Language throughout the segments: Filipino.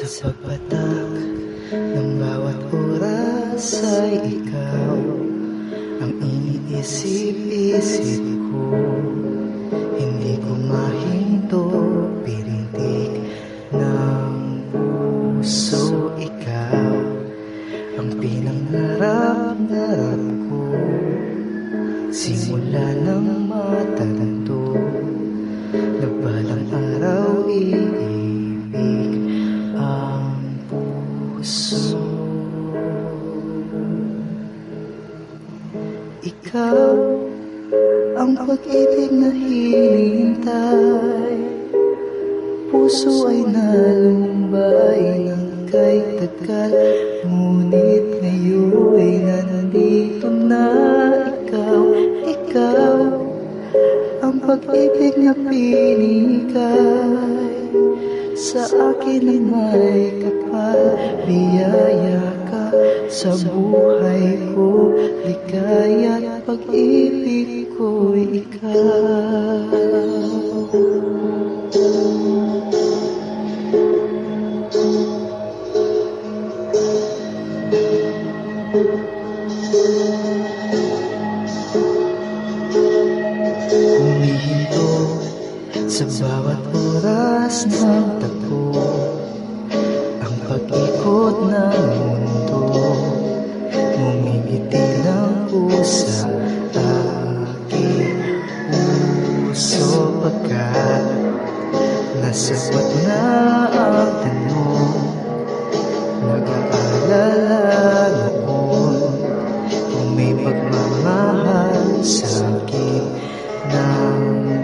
Sa pagpatak ng bawat oras ay ikaw ang iniisip-isip ko. Hindi ko mahinto, pirintik ng puso. Ikaw ang pinangarap-narap ko. Simula ng matanto na balang araw iibig ang puso. Ikaw ang pag-ibig na hinihintay. Puso ay nalumbay ng kay tagal, ngunit ngayon ay nandito na. Ikaw ang pag-ibig na pinigay. Sa akin ay may kapal, biyaya ka sa buhay ko. Ligaya at pag-ibig ko'y ikaw. Humihinto sa bawat oras ng tagpo ang pag-ikot ng mundo. Ngumingiti ng pusa aking puso, pagkat nasagot na ang tanong. Nag-aalala noon kung may pagmamahal sa akin ng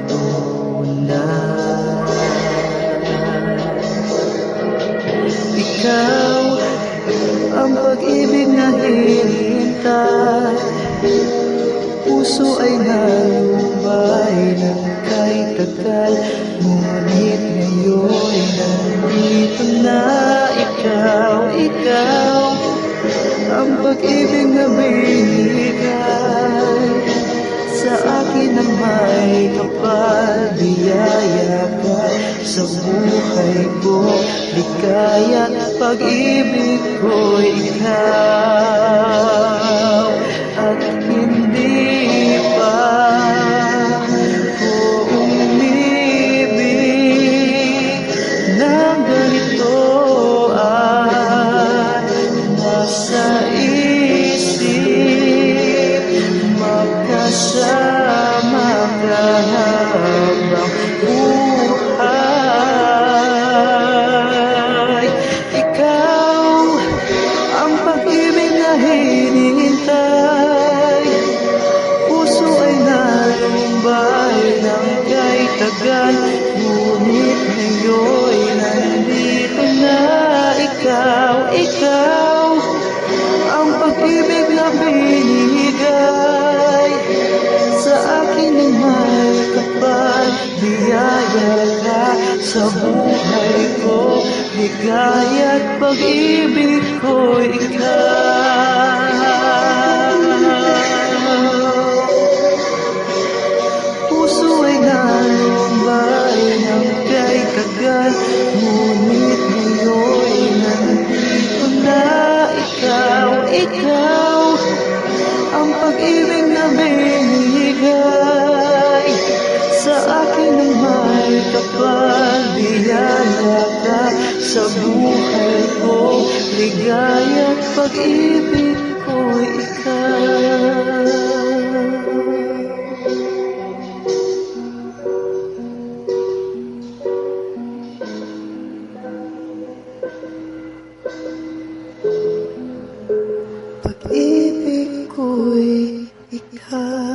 tunay. Ikaw ang pag-ibig na hinihintay. Puso ay nalumbay ng kay tagal, ngunit ngayon nandito na. Ikaw ang pag-ibig na binigay. Sa akin ang may kapal, biyaya ka sa buhay ko. Ligaya at pag-ibig ko'y ikaw. At hindi pa ko umibig ng ganito, ay nasa isip magkasama ka habang buhay. Ikaw ang pag-ibig na hinihintay. Puso ay nalumbay ng kay tagal, ngunit ngayon nandito na. Ikaw ang pag-ibig na binigay. Sa akin ay may kapal, biyaya ka sa buhay ko. Ligaya at pag-ibig ko ikaw. Puso ay nalumbay ng kay tagal, ngunit ngayon nandito na. Ikaw ang pag-ibig na binigay. Sa akin ang may kapal, biyaya ka sa buhay ko. Ligaya at pag-ibig ko ikaw. Pag-ibig ko'y ikaw.